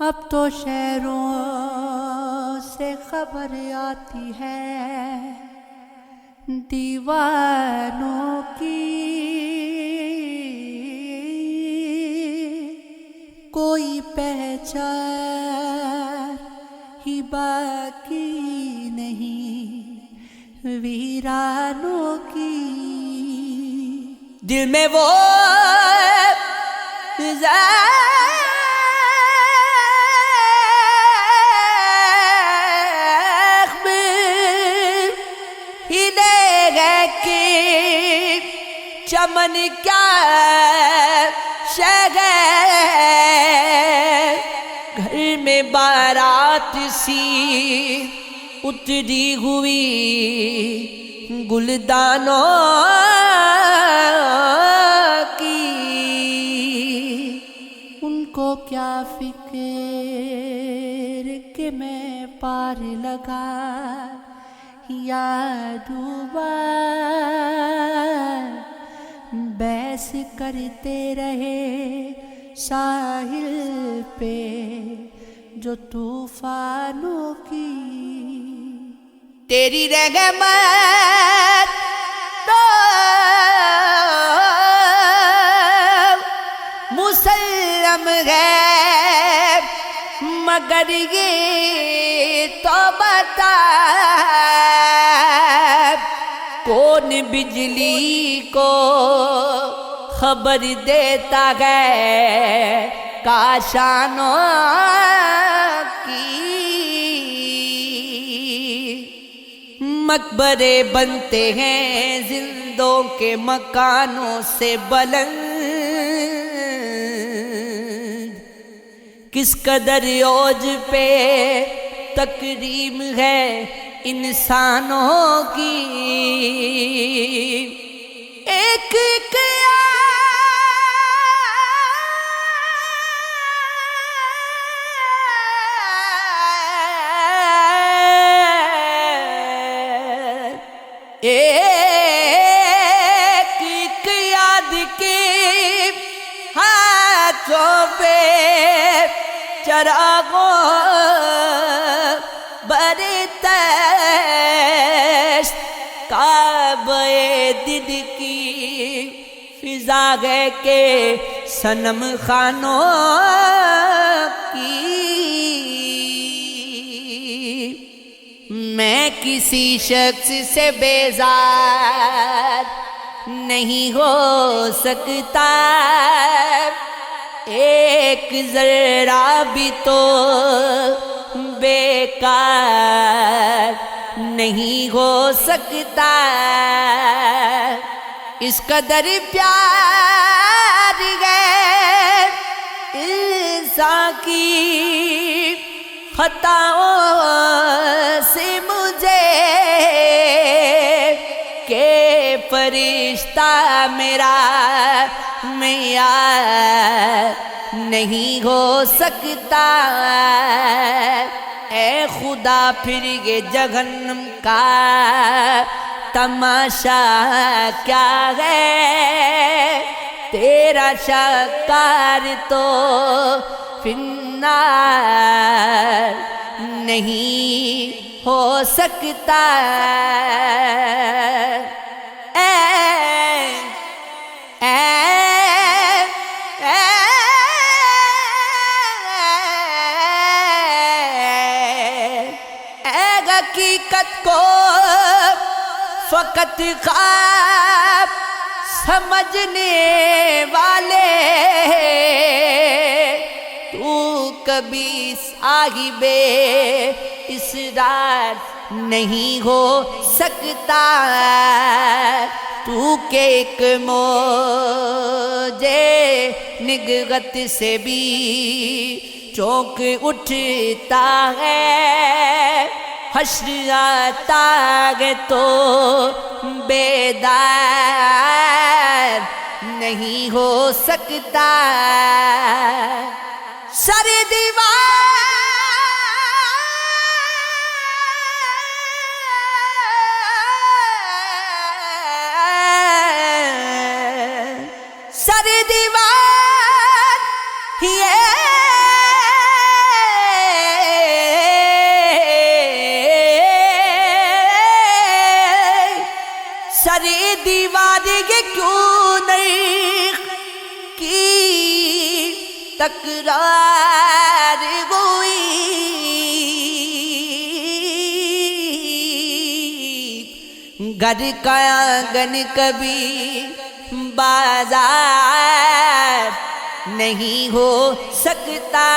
اب تو شہروں سے خبر آتی ہے دیوانوں کی، کوئی پہچان ہی باقی نہیں ویرانوں کی۔ دل میں وہ زخم ہی لے گئے کہ چمن کیا شہر، گھر میں بارات سی اتری ہوئی گلدانوں کی، ان کو کیا فکر کہ میں پار لگا یا ڈوبا، بحث کرتے رہے ساحل پہ جو طوفانوں کی۔ تیری رحمت تو مسلم ہے، مگر یہ تو بتا کون بجلی کو خبر دیتا ہے کاشانوں کی۔ مقبرے بنتے ہیں زندوں کے مکانوں سے بلند، کس قدر عوج پہ تکریم ہے انسانوں کی۔ ایک ایک یاد کی ہاتھوں پہ چراغوں برتش کعبہ دل کی فضا ہے کہ صنم خانوں کی۔ میں کسی شخص سے بیزار نہیں ہو سکتا، ایک ذرہ بھی تو بیکار نہیں ہو سکتا، اس قدر پیار ہے انسان کی خطاؤں سے مجھے کہ فرشتہ میرا معیار نہیں ہو سکتا۔ اے خدا پھر یہ جہنم کا تماشا کیا ہے، تیرا شکار تو فی النار نہیں ہو سکتا۔ حقیقت کو فقط خواب سمجھنے والے، تو کبھی صاحب اسرار نہیں ہو سکتا، تو کہ ایک موجے نگہت سے بھی چونک اٹھتا ہے، حشر آتا ہے تو بیدار نہیں ہو سکتا۔ سر دیوار یہ دیوار یہ کیوں نہیں کی تکرار ہوئی، گھر کا آنگن کبھی بازار نہیں ہو سکتا،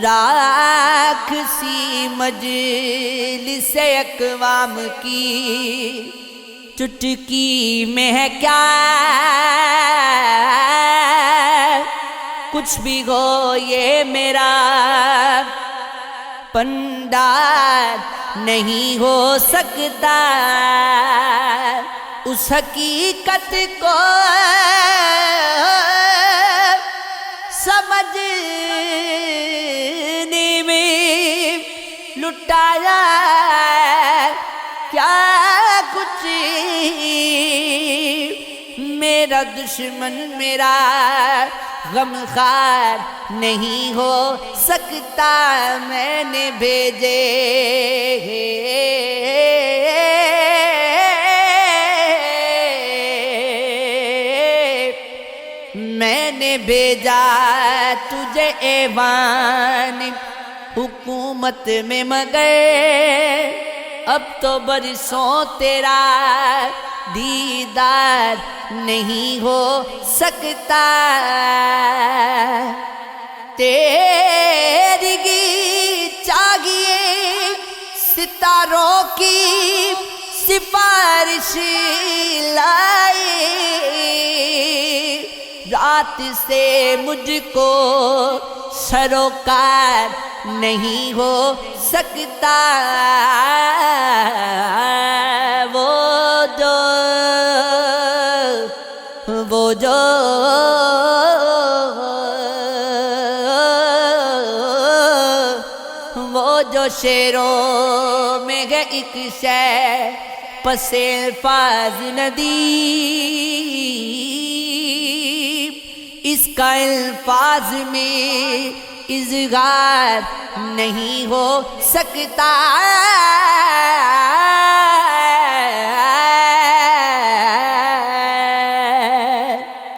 راکھ سی مجلس اقوام کی چٹکی میں ہے کیا، کچھ بھی ہو یہ میرا پنڈار نہیں ہو سکتا، اس حقیقت کو سمجھنے میں لٹایا کیا کچھ، میرا دشمن میرا غمخوار نہیں ہو سکتا، میں نے بھیجے میں نے بھیجا تجھے ایوان حکومت میں، مگر اب تو برسوں تیرا دیدار نہیں ہو سکتا، تیری چاہیے ستاروں کی سفارش لائے، رات سے مجھ کو سروکار نہیں ہو سکتا، وہ جو شعروں میں ہے ایک شے پس الفاظ ندیم، اس کا الفاظ میں اظہار نہیں ہو سکتا،